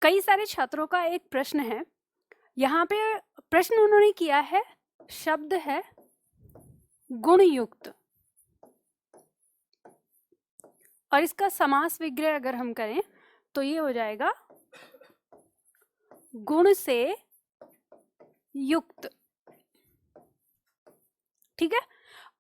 कई सारे छात्रों का एक प्रश्न है। यहाँ पे प्रश्न उन्होंने किया है, शब्द है गुणयुक्त, और इसका समास विग्रह अगर हम करें तो ये हो जाएगा गुण से युक्त। ठीक है।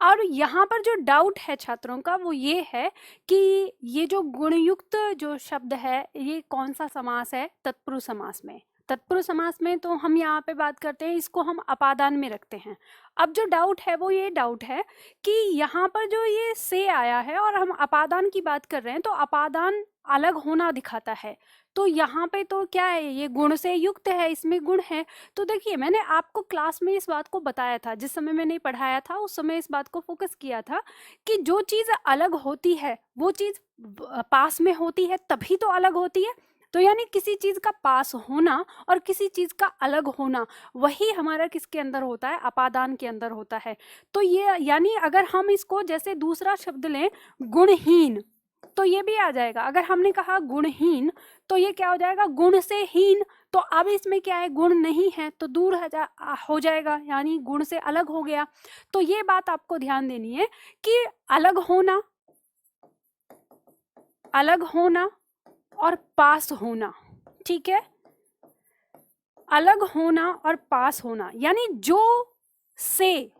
और यहाँ पर जो डाउट है छात्रों का वो ये है कि ये जो गुणयुक्त जो शब्द है ये कौन सा समास है तत्पुरुष समास में। तत्पुरुष समास में तो हम यहाँ पे बात करते हैं, इसको हम अपादान में रखते हैं। अब जो डाउट है वो ये डाउट है कि यहाँ पर जो ये से आया है और हम अपादान की बात कर रहे हैं तो अपादान अलग होना दिखाता है, तो यहाँ पे तो क्या है, ये गुण से युक्त है, इसमें गुण है। तो देखिए मैंने आपको क्लास में इस बात को बताया था, जिस समय मैंने पढ़ाया था उस समय इस बात को फोकस किया था कि जो चीज़ अलग होती है वो चीज़ पास में होती है तभी तो अलग होती है। तो यानी किसी चीज़ का पास होना और किसी चीज़ का अलग होना वही हमारा किसके अंदर होता है, अपादान के अंदर होता है। तो ये यानी अगर हम इसको जैसे दूसरा शब्द लें गुणहीन, तो ये भी आ जाएगा। अगर हमने कहा गुणहीन तो ये क्या हो जाएगा, गुण से हीन। तो अब इसमें क्या है, गुण नहीं है तो दूर हो जाएगा, यानी गुण से अलग हो गया। तो ये बात आपको ध्यान देनी है कि अलग होना और पास होना, ठीक है, अलग होना और पास होना, यानी जो से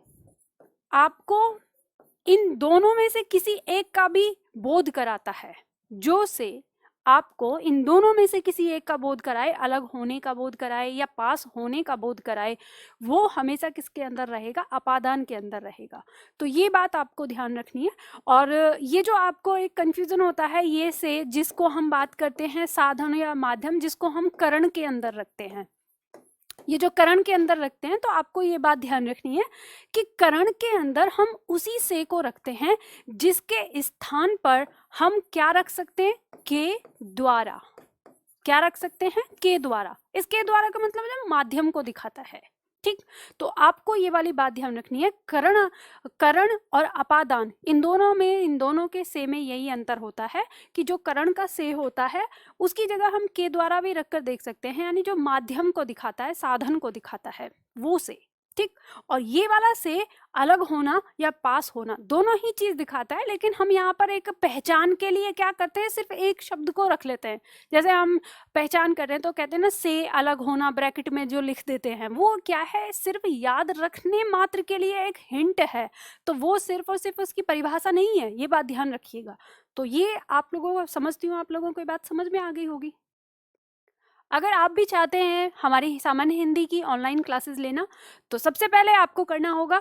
आपको इन दोनों में से किसी एक का भी बोध कराता है, जो से आपको इन दोनों में से किसी एक का बोध कराए, अलग होने का बोध कराए या पास होने का बोध कराए, वो हमेशा किसके अंदर रहेगा, अपादान के अंदर रहेगा। तो ये बात आपको ध्यान रखनी है। और ये जो आपको एक कंफ्यूजन होता है, ये से जिसको हम बात करते हैं साधन या माध्यम, जिसको हम करण के अंदर रखते हैं, ये जो करण के अंदर रखते हैं, तो आपको ये बात ध्यान रखनी है कि करण के अंदर हम उसी से को रखते हैं जिसके स्थान पर हम क्या रख सकते हैं, के द्वारा। क्या रख सकते हैं, के द्वारा। इस के द्वारा का मतलब है माध्यम को दिखाता है। ठीक, तो आपको ये वाली बात ध्यान रखनी है, करण और अपादान इन दोनों के से में यही अंतर होता है कि जो करण का से होता है उसकी जगह हम के द्वारा भी रखकर देख सकते हैं, यानी जो माध्यम को दिखाता है, साधन को दिखाता है, वो से। ठीक, और ये वाला से अलग होना या पास होना दोनों ही चीज दिखाता है, लेकिन हम यहाँ पर एक पहचान के लिए क्या करते हैं, सिर्फ एक शब्द को रख लेते हैं। जैसे हम पहचान कर रहे हैं तो कहते हैं ना, से अलग होना ब्रैकेट में जो लिख देते हैं, वो क्या है, सिर्फ याद रखने मात्र के लिए एक हिंट है, तो वो सिर्फ और सिर्फ उसकी परिभाषा नहीं है, ये बात ध्यान रखिएगा। तो ये आप लोगों को, समझती हूँ आप लोगों को ये बात समझ में आ गई होगी। अगर आप भी चाहते हैं हमारी सामान्य हिंदी की ऑनलाइन क्लासेस लेना, तो सबसे पहले आपको करना होगा,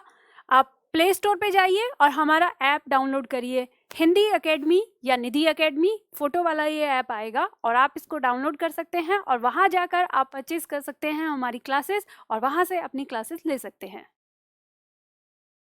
आप प्ले स्टोर पे जाइए और हमारा ऐप डाउनलोड करिए, हिंदी एकेडमी या निधि एकेडमी, फोटो वाला ये ऐप आएगा और आप इसको डाउनलोड कर सकते हैं और वहाँ जाकर आप परचेज कर सकते हैं हमारी क्लासेस और वहाँ से अपनी क्लासेस ले सकते हैं।